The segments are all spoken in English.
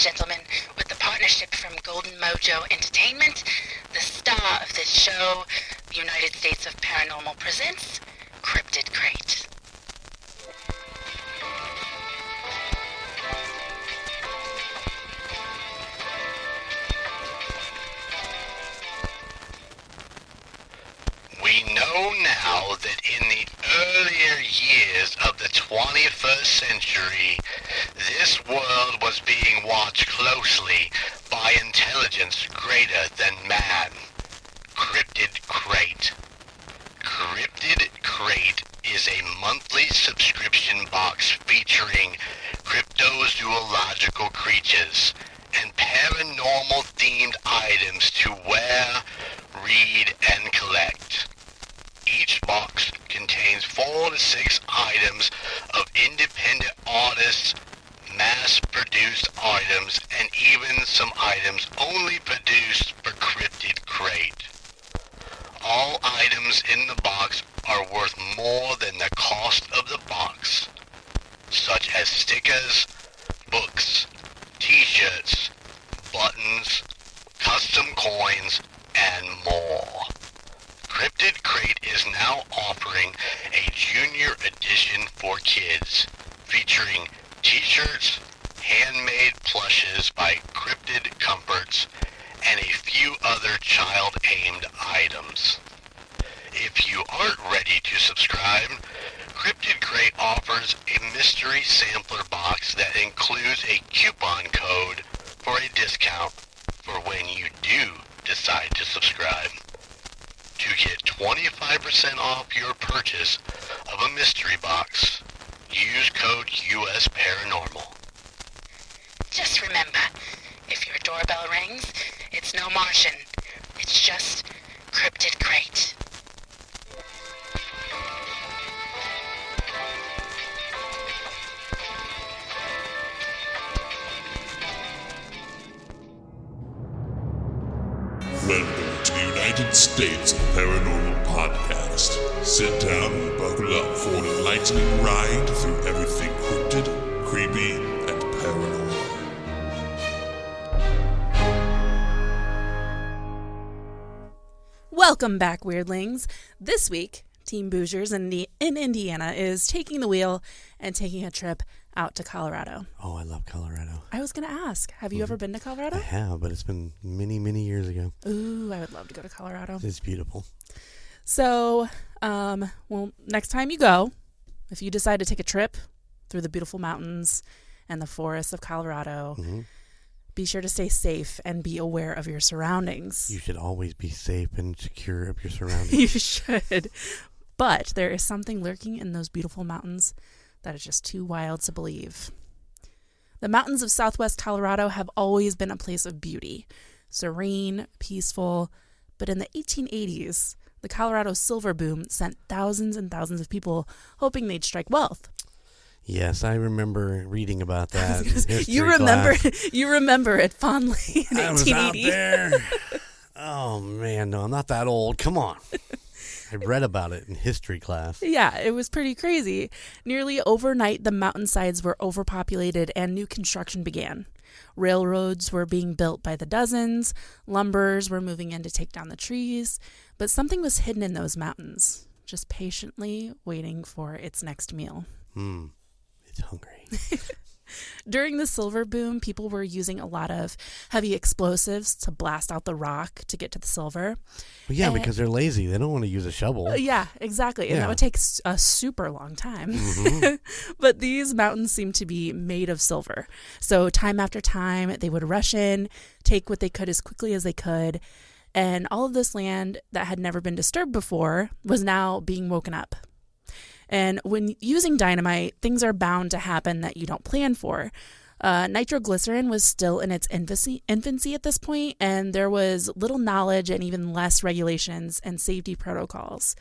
and gentlemen, with the partnership from Golden Mojo Entertainment, the star of this show, the United States of Paranormal presents Cryptid Crate. We know now that in the earlier years of the 21st century, this world was being watched closely by intelligence greater than man. Cryptid Crate. Cryptid Crate is a monthly subscription box featuring cryptozoological creatures and paranormal-themed items to wear, read, and collect. Each box contains 4 to 6 items of independent artists, mass-produced items, and even some items only produced for Cryptid Crate. All items in the box are worth more than the cost of the box, such as stickers, books, t-shirts, buttons, custom coins, and more. Cryptid Crate is now offering a junior edition for kids, featuring t-shirts, handmade plushes by Cryptid Comforts, and a few other child-aimed items. If you aren't ready to subscribe, Cryptid Crate offers a mystery sampler box that includes a coupon code for a discount for when you do decide to subscribe. To get 25% off your purchase of a mystery box, use code US Paranormal. Just remember, if your doorbell rings, it's no Martian. It's just Cryptid Crate. Welcome to the United States of Paranormal Podcast. Sit down and buckle up for an enlightening ride through everything cryptid, creepy, and paranormal. Welcome back, Weirdlings. This week, Team Boosiers in Indiana is taking the wheel and taking a trip out to Colorado. Oh, I love Colorado. I was going to ask, have you ever been to Colorado? I have, but it's been many, many years ago. Ooh, I would love to go to Colorado. It's beautiful. So, next time you go, if you decide to take a trip through the beautiful mountains and the forests of Colorado, be sure to stay safe and be aware of your surroundings. You should always be safe and secure of your surroundings. You should. But there is something lurking in those beautiful mountains that is just too wild to believe. The mountains of southwest Colorado have always been a place of beauty, serene, peaceful, but in the 1880s, the Colorado silver boom sent thousands and thousands of people hoping they'd strike wealth. Yes, I remember reading about that. You remember it fondly in 1880. I was out there. Oh, man, no, I'm not that old. Come on. I read about it in history class. Yeah, it was pretty crazy. Nearly overnight, the mountainsides were overpopulated and new construction began. Railroads were being built by the dozens. Lumberers were moving in to take down the trees. But something was hidden in those mountains, just patiently waiting for its next meal. It's hungry. During the silver boom, people were using a lot of heavy explosives to blast out the rock to get to the silver. Well, yeah, because they're lazy. They don't want to use a shovel. Yeah, exactly. And that would take a super long time. But these mountains seemed to be made of silver. So time after time, they would rush in, take what they could as quickly as they could. And all of this land that had never been disturbed before was now being woken up. And when using dynamite, things are bound to happen that you don't plan for. Nitroglycerin was still in its infancy at this point, and there was little knowledge and even less regulations and safety protocols.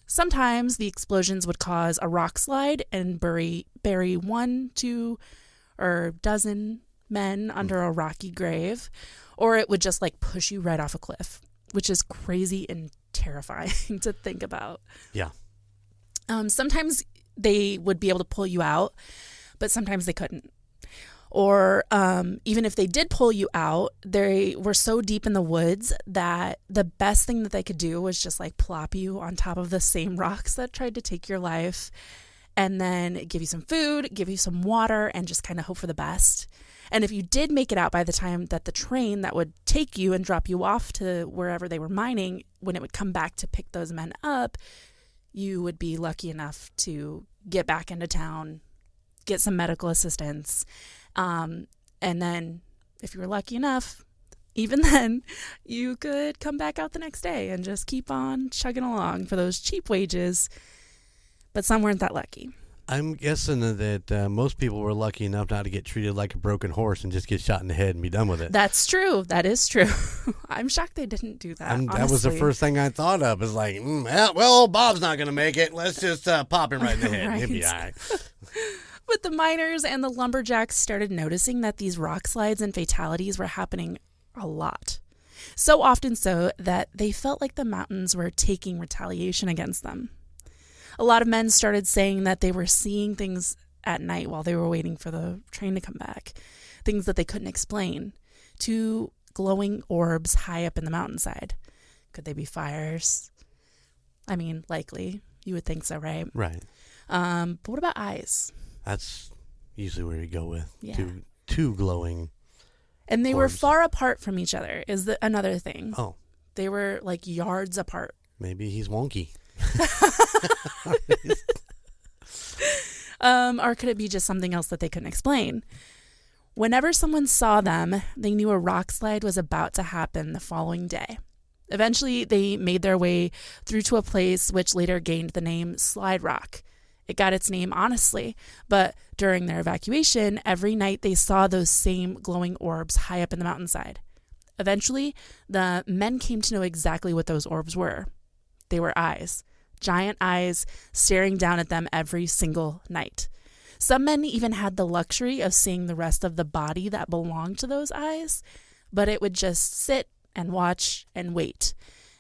Sometimes the explosions would cause a rock slide and bury 1, 2, or dozen men under a rocky grave, or it would just push you right off a cliff, which is crazy and terrifying to think about. Yeah. Sometimes they would be able to pull you out, but sometimes they couldn't. Or even if they did pull you out, they were so deep in the woods that the best thing that they could do was just like plop you on top of the same rocks that tried to take your life, and then give you some food, give you some water, and just kind of hope for the best. And if you did make it out by the time that the train that would take you and drop you off to wherever they were mining, when it would come back to pick those men up, you would be lucky enough to get back into town, get some medical assistance. And then if you were lucky enough, even then, you could come back out the next day and just keep on chugging along for those cheap wages. But some weren't that lucky. I'm guessing that most people were lucky enough not to get treated like a broken horse and just get shot in the head and be done with it. That's true. That is true. I'm shocked they didn't do that. That was the first thing I thought of. Is like, well, Bob's not going to make it. Let's just pop him right in the head. Right. He'll be all right. But the miners and the lumberjacks started noticing that these rock slides and fatalities were happening a lot. So often so that they felt like the mountains were taking retaliation against them. A lot of men started saying that they were seeing things at night while they were waiting for the train to come back, things that they couldn't explain. 2 glowing orbs high up in the mountainside. Could they be fires? I mean, likely. You would think so, right? Right. But what about eyes? That's usually where you go with. Yeah. Two glowing. And they orbs. were far apart from each other, is another thing. Oh. They were like yards apart. Maybe he's wonky. Or could it be just something else that they couldn't explain? Whenever someone saw them, they knew a rock slide was about to happen the following day. Eventually, they made their way through to a place which later gained the name Slide Rock. It got its name honestly, but during their evacuation, every night they saw those same glowing orbs high up in the mountainside. Eventually, the men came to know exactly what those orbs were. They were eyes. Giant eyes staring down at them every single night. Some men even had the luxury of seeing the rest of the body that belonged to those eyes, but it would just sit and watch and wait.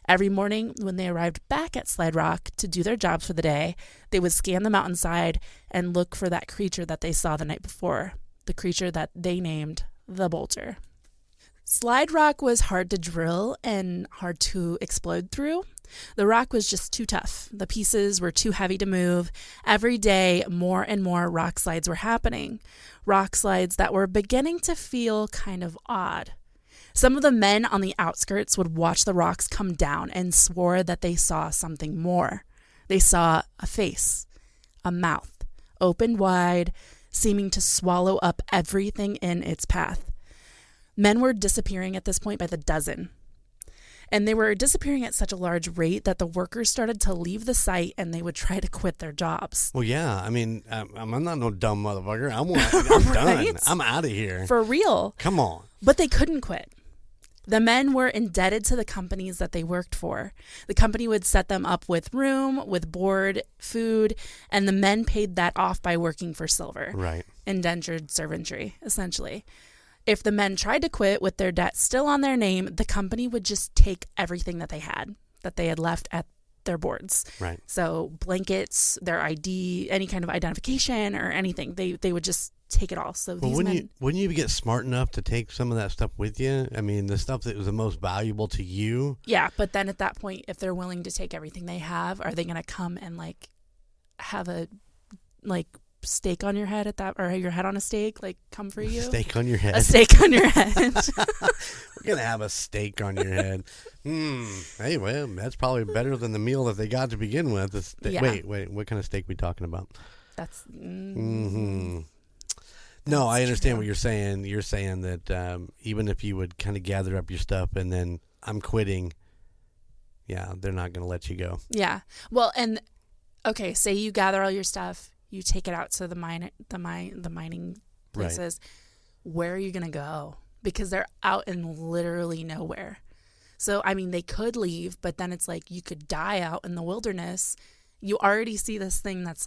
Every morning when they arrived back at Slide Rock to do their jobs for the day, they would scan the mountainside and look for that creature that they saw the night before, the creature that they named the Bolter. Slide Rock was hard to drill and hard to explode through. The rock was just too tough. The pieces were too heavy to move. Every day, more and more rock slides were happening. Rock slides that were beginning to feel kind of odd. Some of the men on the outskirts would watch the rocks come down and swore that they saw something more. They saw a face, a mouth, opened wide, seeming to swallow up everything in its path. Men were disappearing at this point by the dozen. And they were disappearing at such a large rate that the workers started to leave the site and they would try to quit their jobs. Well, yeah. I mean, I'm not no dumb motherfucker. I'm Right? done. I'm out of here. For real. Come on. But they couldn't quit. The men were indebted to the companies that they worked for. The company would set them up with room, with board, food, and the men paid that off by working for silver. Right. Indentured servantry, essentially. If the men tried to quit with their debt still on their name, the company would just take everything that they had left at their boards. Right. So blankets, their ID, any kind of identification or anything, they would just take it all. So well, these wouldn't you get smart enough to take some of that stuff with you? I mean, the stuff that was the most valuable to you. Yeah, but then at that point, if they're willing to take everything they have, are they going to come and have a stake on your head at that, or your head on a stake, come for you? Stake on your head. A stake on your head. We're gonna have a steak on your head. Hey, well, that's probably better than the meal that they got to begin with. Yeah. Wait, what kind of steak we talking about? That's. No, I understand what you're saying. You're saying that even if you would kind of gather up your stuff and then I'm quitting, yeah, they're not going to let you go. Yeah. Well, and okay, say you gather all your stuff, you take it out to the mining places. Right. Where are you going to go? Because they're out in literally nowhere. So, I mean, they could leave, but then it's like you could die out in the wilderness. You already see this thing that's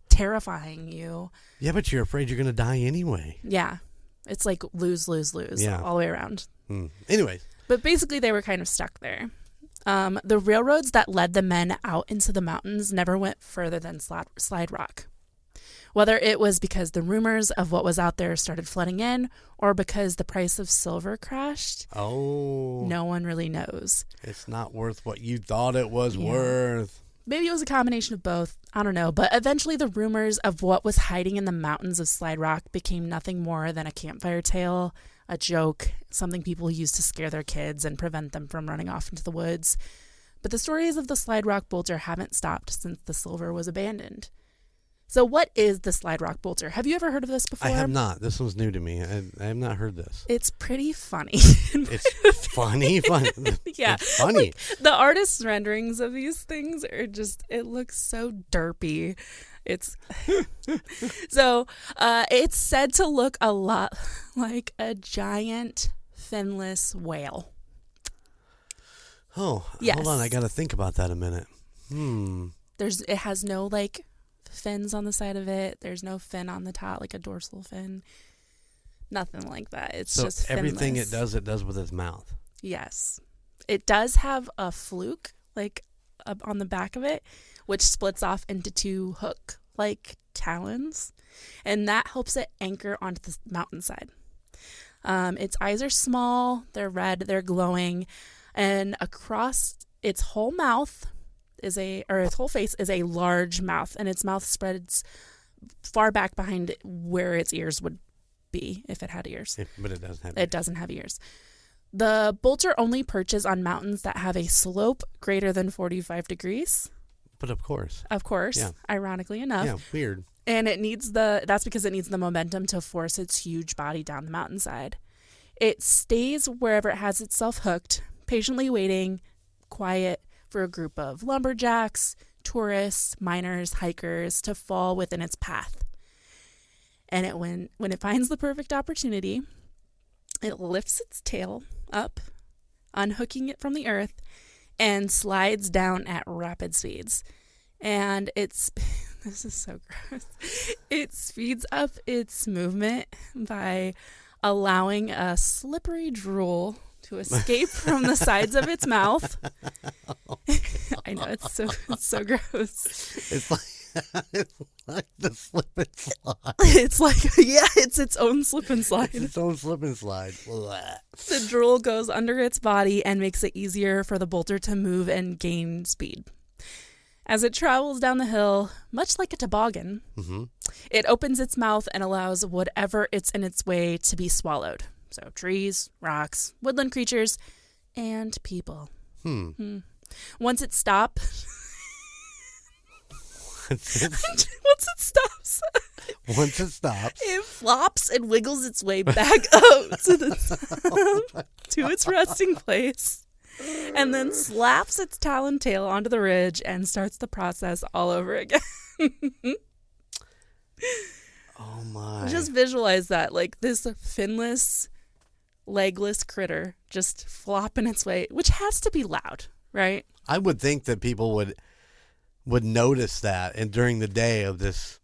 terrifying you. Yeah, but you're afraid you're going to die anyway. Yeah. It's lose, lose, lose all the way around. Anyways. But basically they were kind of stuck there. The railroads that led the men out into the mountains never went further than Slide Rock. Whether it was because the rumors of what was out there started flooding in or because the price of silver crashed, no one really knows. It's not worth what you thought it was worth. Maybe it was a combination of both. I don't know. But eventually the rumors of what was hiding in the mountains of Slide Rock became nothing more than a campfire tale, a joke, something people used to scare their kids and prevent them from running off into the woods. But the stories of the Slide Rock Boulder haven't stopped since the silver was abandoned. So what is the Slide Rock Boulder? Have you ever heard of this before? I have not. This one's new to me. I have not heard this. It's pretty funny. It's funny? Yeah. It's funny. Like, the artist's renderings of these things are just, it looks so derpy. It's so it's said to look a lot like a giant finless whale. Oh, yes. Hold on. I got to think about that a minute. It has no like fins on the side of it. There's no fin on the top, like a dorsal fin. Nothing like that. It's just finless. Everything it does with its mouth. Yes. It does have a fluke, like up on the back of it, which splits off into two hook-like talons, and that helps it anchor onto the mountainside. Its eyes are small, they're red, they're glowing, and across its whole mouth its whole face is a large mouth, and its mouth spreads far back behind where its ears would be if it had ears. But it doesn't have ears. It doesn't have ears. The bolter only perches on mountains that have a slope greater than 45 degrees. But of course. Yeah. Ironically enough. Yeah, weird. And that's because it needs the momentum to force its huge body down the mountainside. It stays wherever it has itself hooked, patiently waiting, quiet, for a group of lumberjacks, tourists, miners, hikers to fall within its path. And when it finds the perfect opportunity, it lifts its tail up, unhooking it from the earth, and slides down at rapid speeds. And this is so gross. It speeds up its movement by allowing a slippery drool to escape from the sides of its mouth. I know, it's so gross. It's like the slip and slide. It's like, it's its own slip and slide. It's its own slip and slide. The drool goes under its body and makes it easier for the bolter to move and gain speed. As it travels down the hill, much like a toboggan, it opens its mouth and allows whatever it's in its way to be swallowed. So trees, rocks, woodland creatures, and people. Once it stops, it flops and wiggles its way back up to its resting place, and then slaps its talon tail onto the ridge and starts the process all over again. Oh my. Just visualize that, like this finless, legless critter just flopping its way, which has to be loud, right? I would think that people would notice that, and during the day of this,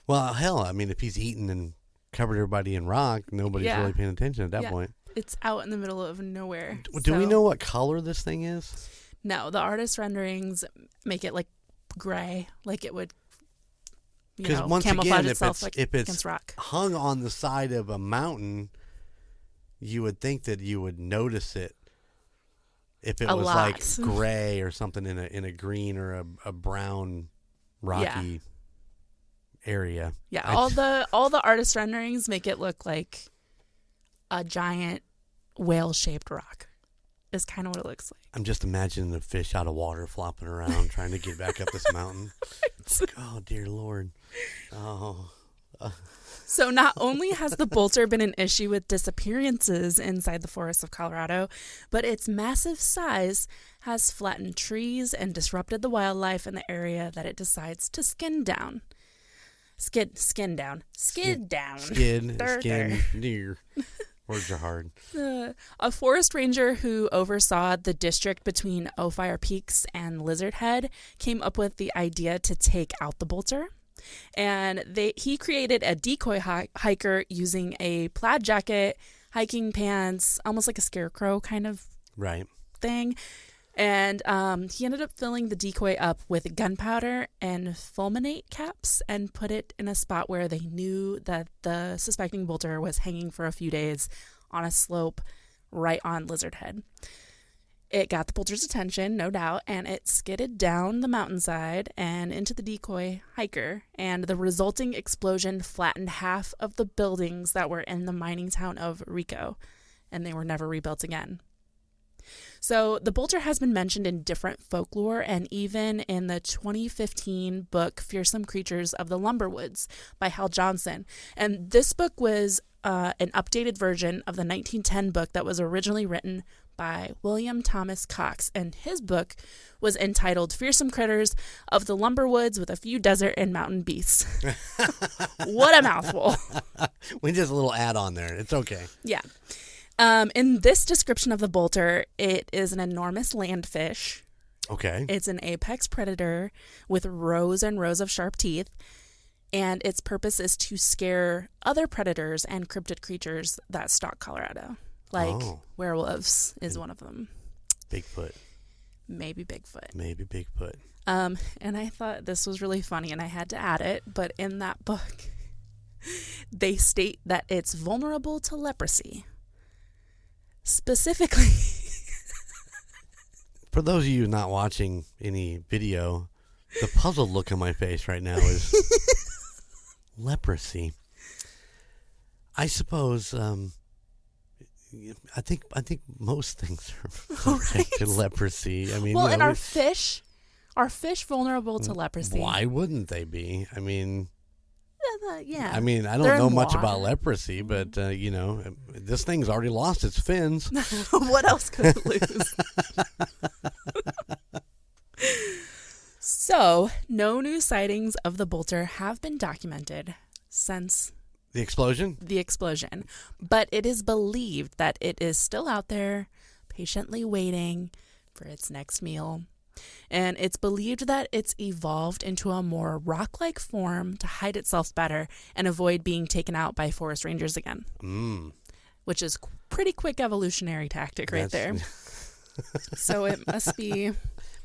well, hell, I mean, if he's eaten and covered everybody in rock, nobody's really paying attention at that point. It's out in the middle of nowhere. Do we know what color this thing is? No, the artist renderings make it like gray, like it would, once camouflage again, itself if it's against rock. Hung on the side of a mountain, you would think that you would notice it if it was like gray or something in a green or a brown rocky area. Yeah, all the artist renderings make it look like a giant whale-shaped rock. Is kind of what it looks like. I'm just imagining the fish out of water flopping around trying to get back up this mountain. Like, oh, dear Lord. Oh. So not only has the bolter been an issue with disappearances inside the forests of Colorado, but its massive size has flattened trees and disrupted the wildlife in the area that it decides to skin down. Skid down. Deer. Words are hard. A forest ranger who oversaw the district between Ophir Peaks and Lizard Head came up with the idea to take out the bolter. And he created a decoy hiker using a plaid jacket, hiking pants, almost like a scarecrow kind of thing, And he ended up filling the decoy up with gunpowder and fulminate caps and put it in a spot where they knew that the suspecting bolter was hanging for a few days on a slope right on Lizard Head. It got the bolter's attention, no doubt, and it skidded down the mountainside and into the decoy hiker, and the resulting explosion flattened half of the buildings that were in the mining town of Rico, and they were never rebuilt again. So the bolter has been mentioned in different folklore and even in the 2015 book Fearsome Creatures of the Lumberwoods by Hal Johnson. And this book was an updated version of the 1910 book that was originally written by William Thomas Cox, and his book was entitled Fearsome Critters of the Lumberwoods with a Few Desert and Mountain Beasts. What a mouthful. We just a little add-on there. It's okay. Yeah. In this description of the bolter, it is an enormous landfish. Okay. It's an apex predator with rows and rows of sharp teeth, and its purpose is to scare other predators and cryptid creatures that stalk Colorado. Like werewolves is one of them. Bigfoot. Maybe Bigfoot. Maybe Bigfoot. And I thought this was really funny, and I had to add it. But in that book, they state that it's vulnerable to leprosy. Specifically. For those of you not watching any video, the puzzled look on my face right now is leprosy. I suppose... I think most things are subject to leprosy. I mean, well, and our fish vulnerable to leprosy. Why wouldn't they be? I mean, yeah. I mean, I don't know much about leprosy, but this thing's already lost its fins. What else could it lose? So, no new sightings of the bolter have been documented since the explosion? The explosion. But it is believed that it is still out there, patiently waiting for its next meal. And it's believed that it's evolved into a more rock-like form to hide itself better and avoid being taken out by forest rangers again. Which is pretty quick evolutionary tactic right there. So it must be...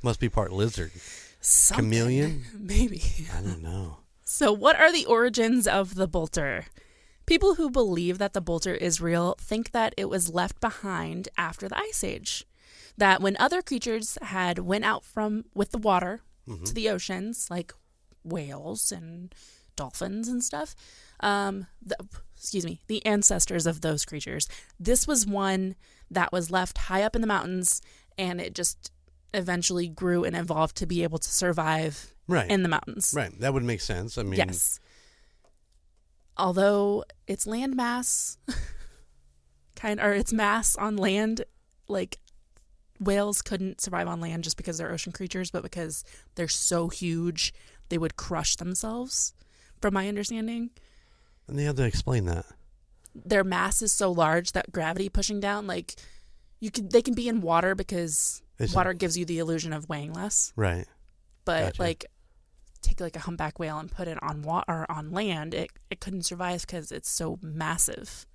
Must be part lizard. Something. Chameleon? Maybe. I don't know. So what are the origins of the bolter? People who believe that the bolter is real think that it was left behind after the Ice Age. That when other creatures had went out with the water to the oceans, like whales and dolphins and stuff, the ancestors of those creatures, this was one that was left high up in the mountains, and it just eventually grew and evolved to be able to survive in the mountains. Right. That would make sense. I mean, yes. Although its land mass, its mass on land, like whales couldn't survive on land just because they're ocean creatures, but because they're so huge, they would crush themselves, from my understanding. And they have to explain that. Their mass is so large that gravity pushing down, like they can be in water because water gives you the illusion of weighing less. Right. But take like a humpback whale and put it on on land, it couldn't survive because it's so massive.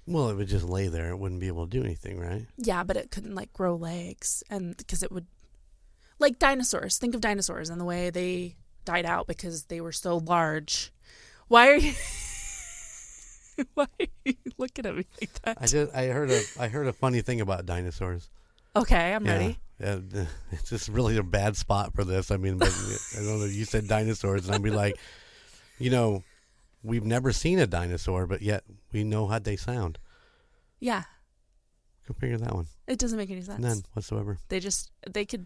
Well, it would just lay there. It wouldn't be able to do anything, right? Yeah, but it couldn't grow legs, and because it would, like dinosaurs. Think of dinosaurs and the way they died out because they were so large. Why are you looking at me like that? I heard a funny thing about dinosaurs. Okay, I'm ready. Yeah, it's just really a bad spot for this. I mean, but I don't know. You said dinosaurs, and I'd be like, we've never seen a dinosaur, but yet we know how they sound. Yeah. Go figure that one. It doesn't make any sense. None whatsoever. They could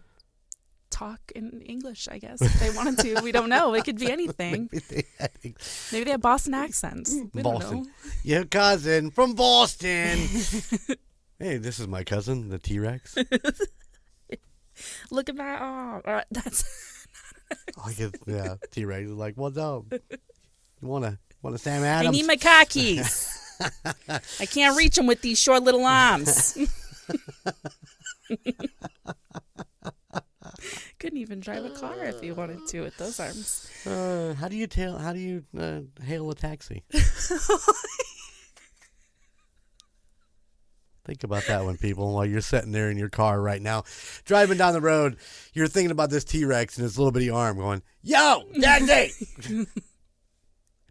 talk in English, I guess, if they wanted to. We don't know. It could be anything. Maybe they have Boston accents. We Boston. don't know. Your cousin from Boston. Hey, this is my cousin, the T-Rex. Look at my arm. That's. Yeah, T-Rex is like, what's up? You want a Sam Adams? I need my car keys. I can't reach them with these short little arms. Couldn't even drive a car if you wanted to with those arms. How do you hail a taxi? Think about that one, people, while you're sitting there in your car right now, driving down the road, you're thinking about this T-Rex and his little bitty arm going, yo, Daddy! I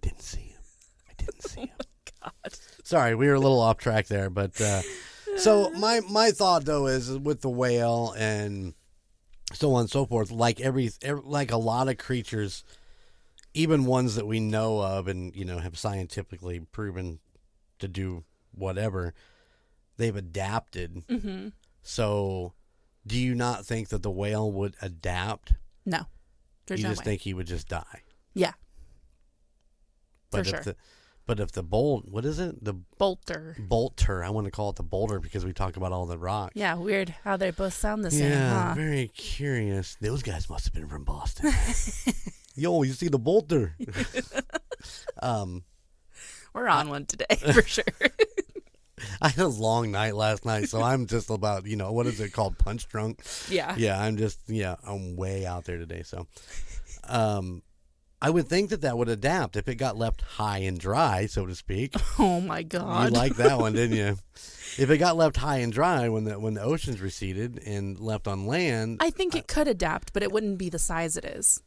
didn't see him. Oh, my God. Sorry, we were a little off track there, but so my thought, though, is with the whale and so on and so forth, like like a lot of creatures, even ones that we know of and, have scientifically proven to do whatever, they've adapted. Mm-hmm. So do you not think that the whale would adapt? No. You just think he would just die? Yeah. But For sure. But if the what is it? The bolter. I want to call it the boulder because we talk about all the rocks. Yeah, weird how they both sound the same. Yeah, huh? Very curious. Those guys must have been from Boston. Yo, you see the bolter? We're on one today for sure. I had a long night last night, so I'm just about, what is it called? Punch drunk? Yeah. Yeah, I'm way out there today. So, I would think that would adapt if it got left high and dry, so to speak. Oh my God. You liked that one, didn't you? If it got left high and dry when the oceans receded and left on land. I think it could adapt, but it wouldn't be the size it is.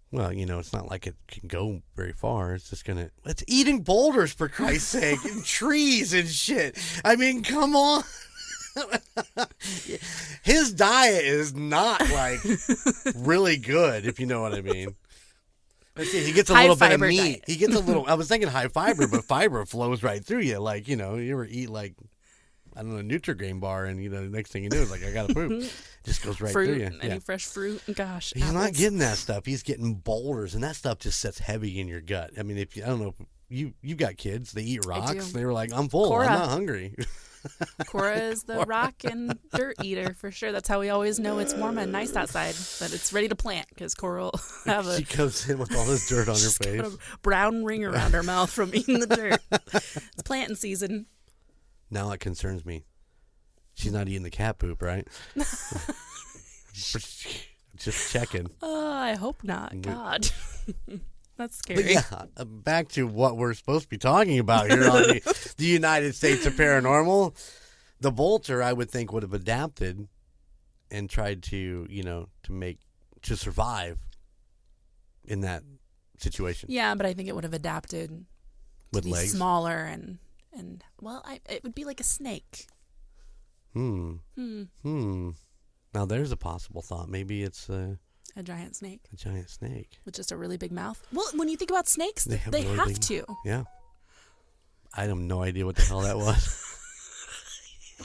Well, it's not like it can go very far. It's just it's eating boulders, for Christ's sake, and trees and shit. I mean, come on. His diet is not, really good, if you know what I mean. Let's see, he gets a little bit of meat. Diet. He gets a little, I was thinking high fiber, but fiber flows right through you. You ever eat, I don't know, a Nutri-Grain bar, and, the next thing you know is I got to poop. Just goes right through you. Any fresh fruit? Gosh. He's apples. not getting that stuff. He's getting boulders, and that stuff just sits heavy in your gut. I mean, I don't know, you got kids. They eat rocks. They were like, I'm full. Cora. I'm not hungry. Cora is the rock and dirt eater for sure. That's how we always know it's warm and nice outside, that it's ready to plant, because Cora will have She comes in with all this dirt on her face. Got a brown ring around her mouth from eating the dirt. It's planting season. Now it concerns me. She's not eating the cat poop, right? Just checking. I hope not. God. That's scary. But yeah, back to what we're supposed to be talking about here on the United States of Paranormal. The bolter, I would think, would have adapted and tried to, to survive in that situation. Yeah, but I think it would have adapted with to be legs, smaller and it would be like a snake. Now there's a possible thought. Maybe it's a giant snake. A giant snake with just a really big mouth. Well, when you think about snakes, they really have to. Yeah. I have no idea what the hell that was.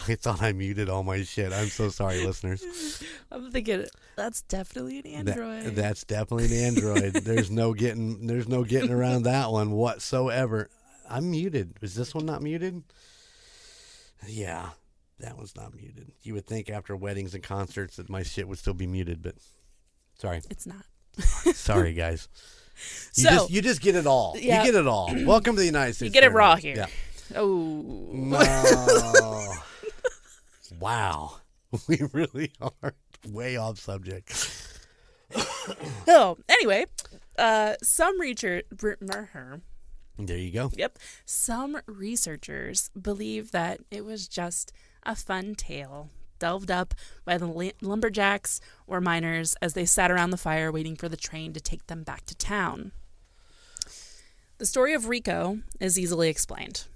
I thought I muted all my shit. I'm so sorry, listeners. I'm thinking that's definitely an android. That's definitely an android. There's no getting around that one whatsoever. I'm muted. Is this one not muted? Yeah, that one's not muted. You would think after weddings and concerts that my shit would still be muted, but sorry. It's not. Sorry, guys. You just get it all. Yeah. You get it all. Welcome to the United States. You get it raw here. Yeah. Oh. No. Wow. We really are way off subject. So, anyway, some researchers... There you go. Yep. Some researchers believe that it was just a fun tale delved up by the lumberjacks or miners as they sat around the fire waiting for the train to take them back to town. The story of Rico is easily explained.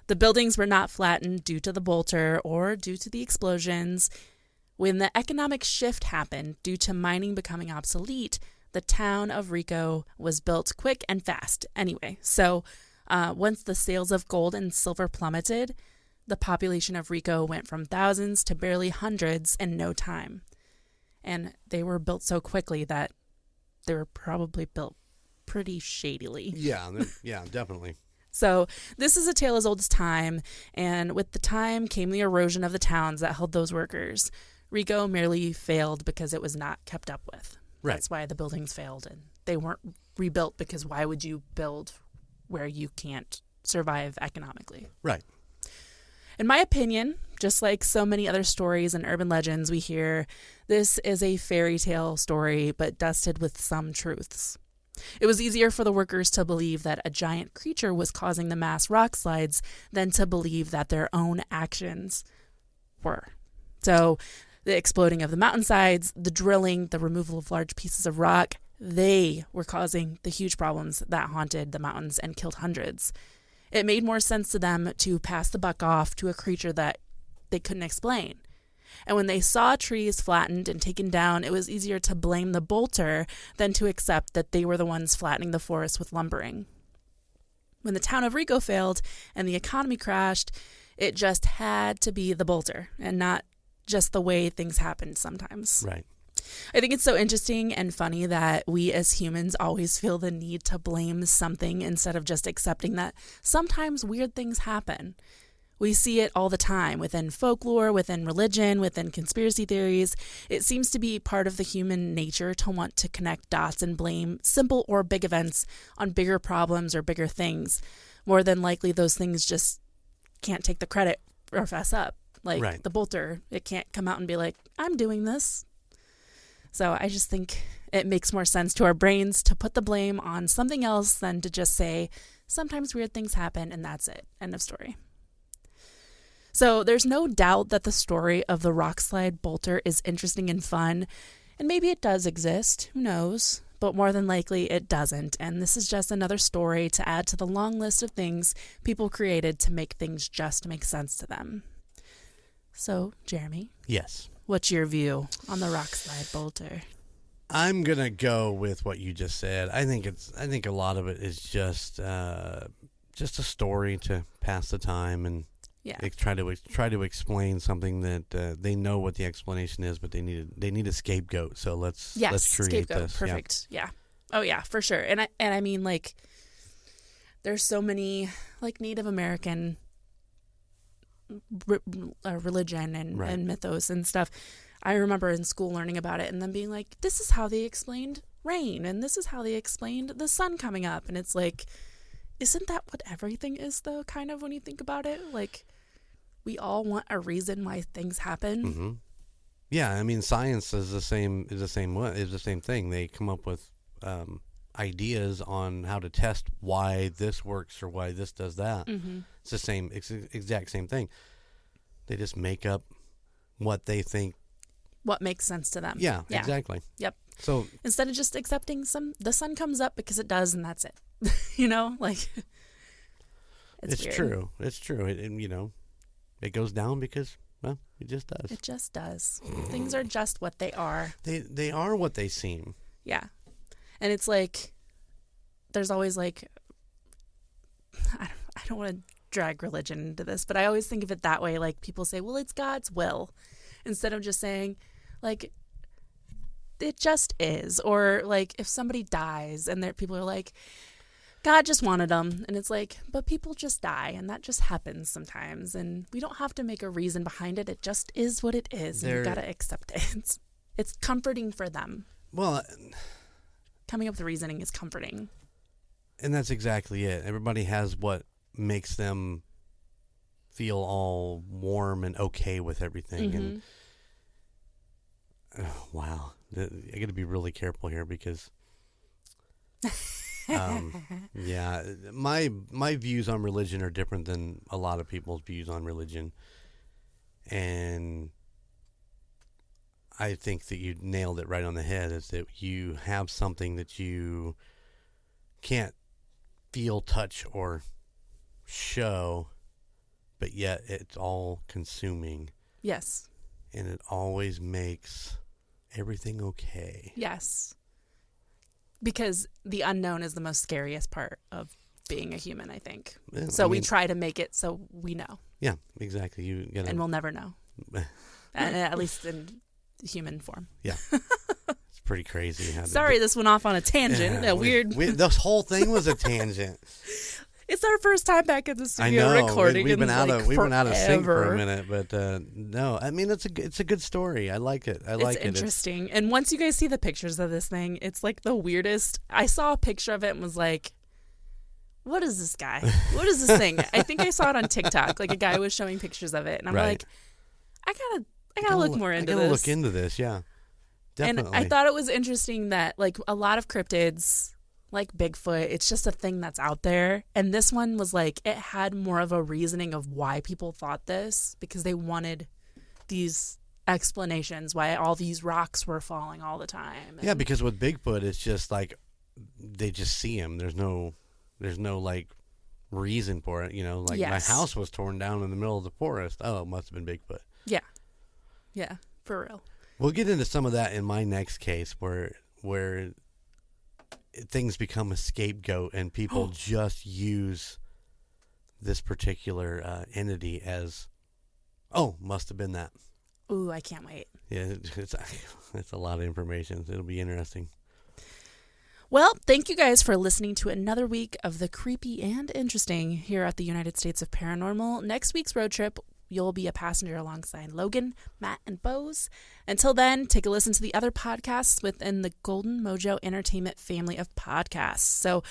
The buildings were not flattened due to the bolter or due to the explosions. When the economic shift happened due to mining becoming obsolete, the town of Rico was built quick and fast anyway. So once the sales of gold and silver plummeted, the population of Rico went from thousands to barely hundreds in no time. And they were built so quickly that they were probably built pretty shadily. Yeah, definitely. So this is a tale as old as time, and with the time came the erosion of the towns that held those workers. Rico merely failed because it was not kept up with. Right. That's why the buildings failed, and they weren't rebuilt because why would you build where you can't survive economically? Right. In my opinion, just like so many other stories and urban legends we hear, this is a fairy tale story, but dusted with some truths. It was easier for the workers to believe that a giant creature was causing the mass rock slides than to believe that their own actions were. So the exploding of the mountainsides, the drilling, the removal of large pieces of rock, they were causing the huge problems that haunted the mountains and killed hundreds. It made more sense to them to pass the buck off to a creature that they couldn't explain. And when they saw trees flattened and taken down, it was easier to blame the bolter than to accept that they were the ones flattening the forest with lumbering. When the town of Rico failed and the economy crashed, it just had to be the bolter and not just the way things happened sometimes. Right. I think it's so interesting and funny that we as humans always feel the need to blame something instead of just accepting that sometimes weird things happen. We see it all the time within folklore, within religion, within conspiracy theories. It seems to be part of the human nature to want to connect dots and blame simple or big events on bigger problems or bigger things. More than likely, those things just can't take the credit or fess up. Like right. The bolter, it can't come out and be like, I'm doing this. So I just think it makes more sense to our brains to put the blame on something else than to just say, sometimes weird things happen and that's it. End of story. So there's no doubt that the story of the rock slide bolter is interesting and fun, and maybe it does exist, who knows, but more than likely it doesn't, and this is just another story to add to the long list of things people created to make things just make sense to them. So, Jeremy? Yes. What's your view on the rock slide bolter? I'm gonna go with what you just said. I think a lot of it is just a story to pass the time and try to explain something that they know what the explanation is, but they need a scapegoat. So let's create scapegoat, this. perfect. Yeah. Oh yeah, for sure. And I mean, like, there's so many like Native American religion and mythos and stuff. I remember in school learning about it and then being like, this is how they explained rain and this is how they explained the sun coming up. And it's like, isn't that what everything is though, kind of, when you think about it? Like, we all want a reason why things happen. Mm-hmm. Yeah, I mean, science is the same thing. They come up with ideas on how to test why this works or why this does that. Mm-hmm. It's the exact same thing. They just make up what they think. What makes sense to them. Yeah. Exactly. Yep. So instead of just accepting the sun comes up because it does and that's it. You know, like, it's weird. True. It's true. It goes down because, well, it just does. It just does. Things are just what they are. They are what they seem. Yeah. And it's like, there's always like, I don't want to drag religion into this, but I always think of it that way. Like, people say, well, it's God's will, instead of just saying, like, it just is. Or like, if somebody dies and people are like, God just wanted them. And it's like, but people just die and that just happens sometimes. And we don't have to make a reason behind it. It just is what it is. And you got to accept it. It's comforting for them. Well, coming up with the reasoning is comforting. And that's exactly it. Everybody has what makes them feel all warm and okay with everything. Mm-hmm. And wow, I got to be really careful here because my views on religion are different than a lot of people's views on religion, and I think that you nailed it right on the head. Is that you have something that you can't feel, touch, or show, but yet it's all consuming. Yes. And it always makes everything okay. Yes. Because the unknown is the most scariest part of being a human, I think. Yeah, so we try to make it so we know. Yeah, exactly. And we'll never know. At least in human form. Yeah. It's pretty crazy. Sorry, this went off on a tangent. This whole thing was a tangent. It's our first time back in the studio recording. We've been out of sync for a minute, but no, I mean it's a good story. I like it. It's interesting. And once you guys see the pictures of this thing, it's like the weirdest. I saw a picture of it and was like, "What is this guy? What is this thing?" I think I saw it on TikTok. Like, a guy was showing pictures of it, and I'm like, I gotta look more into this. I gotta look into this. Yeah, definitely. And I thought it was interesting that, like, a lot of cryptids, like Bigfoot. It's just a thing that's out there. And this one was like, it had more of a reasoning of why people thought this, because they wanted these explanations why all these rocks were falling all the time. Yeah, because with Bigfoot, it's just like they just see him. There's no like reason for it. You know, like my house was torn down in the middle of the forest. Oh, it must have been Bigfoot. Yeah. Yeah, for real. We'll get into some of that in my next case where things become a scapegoat and people just use this particular entity as, must have been that. Ooh, I can't wait. Yeah, it's a lot of information. It'll be interesting. Well, thank you guys for listening to another week of the creepy and interesting here at the United States of Paranormal. Next week's road trip, you'll be a passenger alongside Logan, Matt, and Bose. Until then, take a listen to the other podcasts within the Golden Mojo Entertainment family of podcasts. So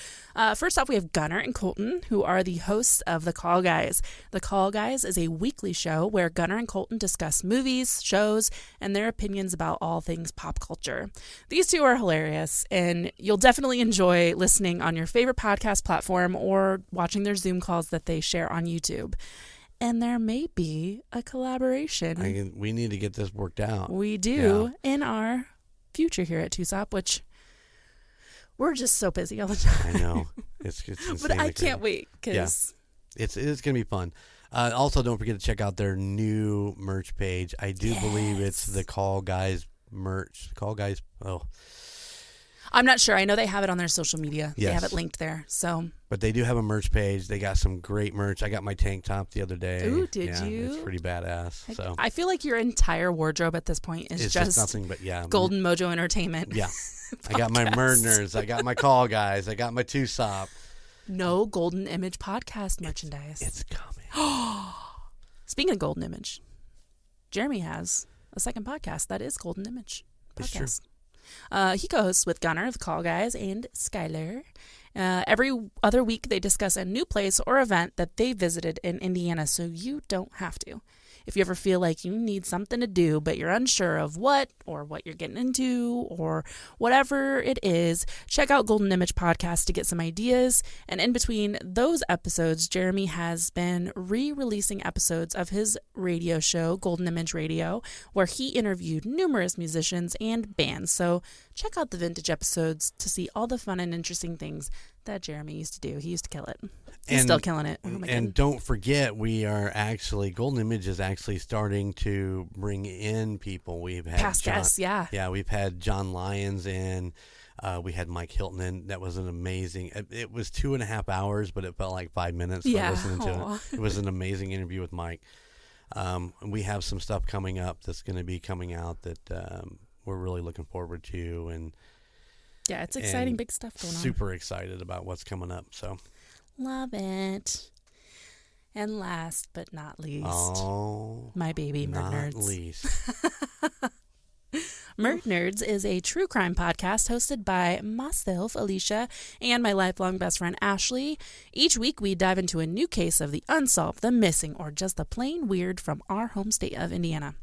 first off, we have Gunnar and Colton, who are the hosts of The Call Guys. The Call Guys is a weekly show where Gunnar and Colton discuss movies, shows, and their opinions about all things pop culture. These two are hilarious, and you'll definitely enjoy listening on your favorite podcast platform or watching their Zoom calls that they share on YouTube. And there may be a collaboration. We need to get this worked out. We do in our future here at Tusop, which we're just so busy all the time. I know. It's but I can't wait because it's going to be fun. Also, don't forget to check out their new merch page. I do believe it's the Call Guys merch. Call Guys. Oh, I'm not sure. I know they have it on their social media. Yes. They have it linked there. But they do have a merch page. They got some great merch. I got my tank top the other day. Ooh, did you? It's pretty badass. So I feel like your entire wardrobe at this point is just nothing but Golden Mojo Entertainment. Yeah. I got my Murdners. I got my Call Guys. I got my Tusop. No Golden Image podcast merchandise. It's coming. Speaking of Golden Image, Jeremy has a second podcast that is Golden Image podcast. It's true. He co-hosts with Gunnar, the Call Guys, and Skylar. Every other week, they discuss a new place or event that they visited in Indiana, so you don't have to. If you ever feel like you need something to do, but you're unsure of what you're getting into or whatever it is, check out Golden Image Podcast to get some ideas. And in between those episodes, Jeremy has been re-releasing episodes of his radio show, Golden Image Radio, where he interviewed numerous musicians and bands. So check out the vintage episodes to see all the fun and interesting things that Jeremy used to do. He used to kill it. He's still killing it. And don't forget, Golden Image is actually starting to bring in people. We've had past guests, yeah. Yeah, we've had John Lyons in. We had Mike Hilton in. That was an amazing. It was 2.5 hours, but it felt like 5 minutes. Listening to it. It was an amazing interview with Mike. We have some stuff coming up that's going to be coming out that we're really looking forward to, and yeah, it's exciting, big stuff going on. Super excited about what's coming up. So. Love it. And last but not least, my baby Murd not Nerds. Least. Murd Nerds is a true crime podcast hosted by myself, Alicia, and my lifelong best friend, Ashley. Each week, we dive into a new case of the unsolved, the missing, or just the plain weird from our home state of Indiana.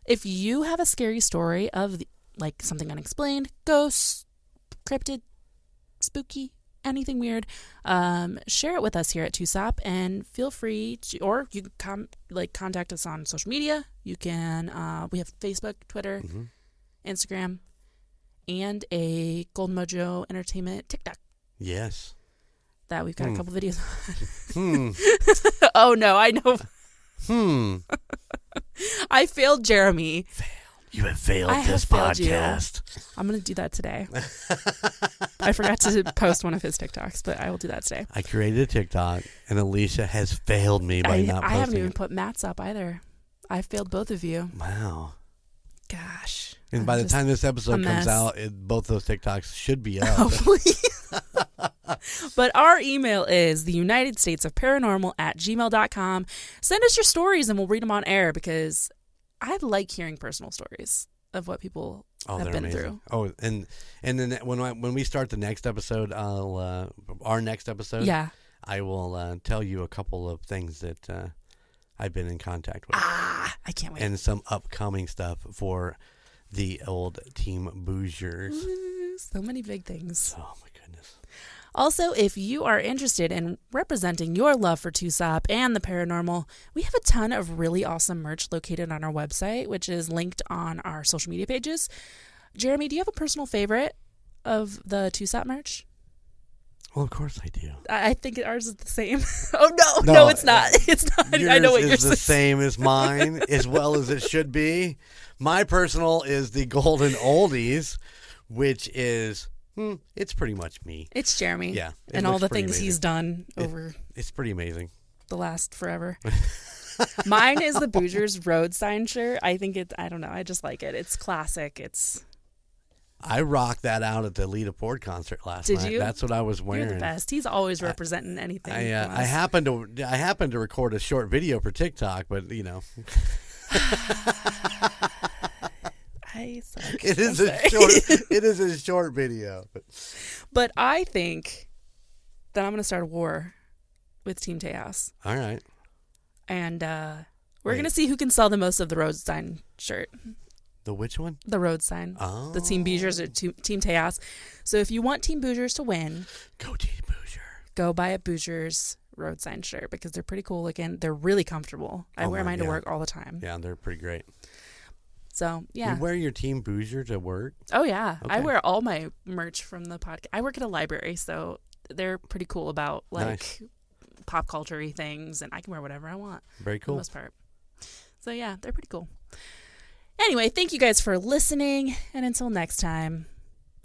If you have a scary story of like something unexplained, ghosts, cryptid, spooky, anything weird, share it with us here at Tusop, and feel free to, or you can contact us on social media. You can, we have Facebook, Twitter, Instagram, and a Golden Mojo Entertainment TikTok. Yes. That we've got a couple videos on. Oh no, I know. I failed Jeremy. You have failed this podcast. I'm going to do that today. I forgot to post one of his TikToks, but I will do that today. I created a TikTok, and Alicia has failed me by not posting I haven't even put Matt's up either. I failed both of you. Wow. Gosh. And by the time this episode comes out, both those TikToks should be up. Hopefully. But our email is theunitedstatesofparanormal@gmail.com. Send us your stories, and we'll read them on air, because I like hearing personal stories of what people have been through. Oh, and then when we start the next episode, our next episode, I will tell you a couple of things that I've been in contact with. I can't wait. And some upcoming stuff for the old Team Boosiers. Ooh, so many big things. Oh my goodness. goodness. Also, if you are interested in representing your love for tusop and the paranormal, we have a ton of really awesome merch located on our website, which is linked on our social media pages. Jeremy, do you have a personal favorite of the tusop merch? Well, of course I do. I think ours is the same. No, it's not. It's not. I know what you're saying. Yours is the same as mine, as well as it should be. My personal is the Golden Oldies, which is, it's pretty much me. It's Jeremy. Yeah. And all the things he's done over. It's pretty amazing. The last forever. Mine is the Boosiers road sign shirt. I don't know. I just like it. It's classic. I rocked that out at the Lita Ford concert last night. Did you? That's what I was wearing. You're the best. He's always representing anything. I happened to record a short video for TikTok, but I suck. It is a short video. But I think that I'm going to start a war with Team Tejas. All right. And we're going to see who can sell the most of the road sign shirt. The which one? The road sign. Oh. The Team Boosiers or Team Tejas. So if you want Team Boosiers to win, go Team Boosier. Go buy a Boosiers road sign shirt because they're pretty cool looking. They're really comfortable. I wear mine to work all the time. Yeah, they're pretty great. So, yeah. You wear your Team Boosier to work? Oh, yeah. Okay. I wear all my merch from the podcast. I work at a library, so they're pretty cool about pop culture-y things, and I can wear whatever I want. Very cool. For the most part. So, yeah, they're pretty cool. Anyway, thank you guys for listening, and until next time,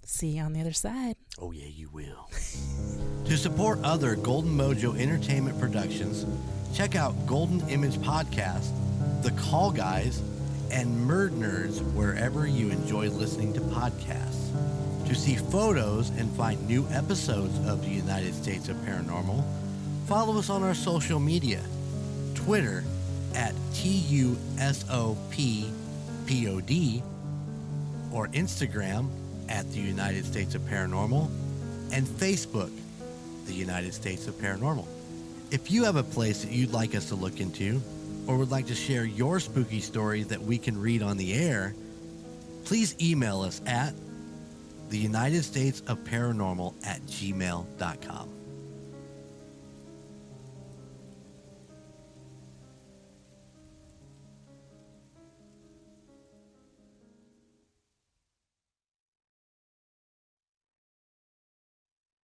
see you on the other side. Oh, yeah, you will. To support other Golden Mojo Entertainment productions, check out Golden Image Podcast, The Call Guys, and Murd Nerds wherever you enjoy listening to podcasts. To see photos and find new episodes of the United States of Paranormal, follow us on our social media. Twitter at TUSOPPOD or Instagram at the United States of Paranormal and Facebook, the United States of Paranormal. If you have a place that you'd like us to look into or would like to share your spooky story that we can read on the air, please email us at theunitedstatesofparanormal@gmail.com.